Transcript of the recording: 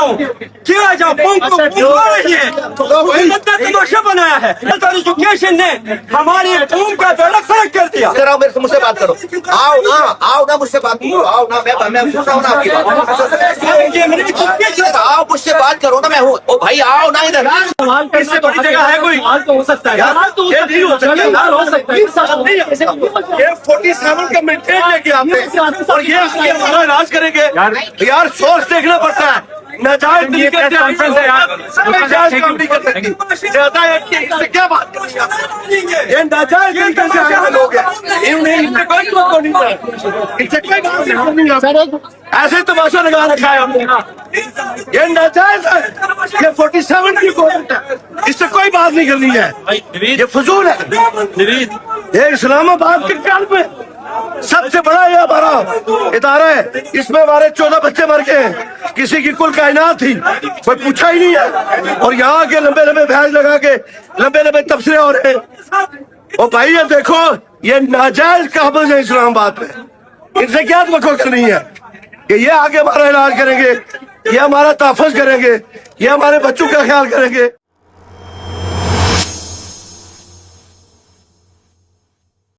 हूँ क्यों आ जाओ रही है तमाशा बनाया है। एजुकेशन ने हमारी कौम का बेड़ा फर्क कर दिया। जरा मेरे से मुझसे बात करो, आओ ना मुझसे बात करो, आओ ना, मैं सुन रहा हूँ ना आपकी बात। आओ मुझसे बात करो ना, मैं हूँ। ओ भाई आओ ना इधर, इससे बड़ी जगह है कोई? तो हो सकता है ये नहीं हो सकता। ये 47 का मेंटेन लेके आते हैं और ये हमारा इलाज करेंगे। यार सोर्स देखना पड़ता है। नाजायज तरीके से कॉन्फ्रेंस है यार, नाजायज काम नहीं कर सकती। ज्यादा इससे क्या बात करेंगे? ये नाजायज तरीके से आए लोग हैं, इनसे कोई बात नहीं है, इनसे कोई बात नहीं है। ऐसे तमाशा लगा रखा है हमने। ये नाजायज है, ये 47 की कोर्ट है, इससे कोई बात नहीं करनी है। ये फजूल है। ये इस्लामाबाद के कल्ब में सबसे बड़ा ये हमारा इदारा है, इसमें हमारे 14 बच्चे मर गए हैं। किसी की कुल कायनात थी, कोई पूछा ही नहीं है। और यहाँ के लंबे लंबे भैंस लगा के लंबे लंबे तबसरे हो रहे हैं। ओ भाई ये देखो, ये नाजायज काबज है इस्लामाबाद में, इनसे क्या तवक्को करनी है कि ये आगे हमारा इलाज करेंगे, ये हमारा तहफ़्फ़ुज़ करेंगे, ये हमारे बच्चों का ख्याल करेंगे।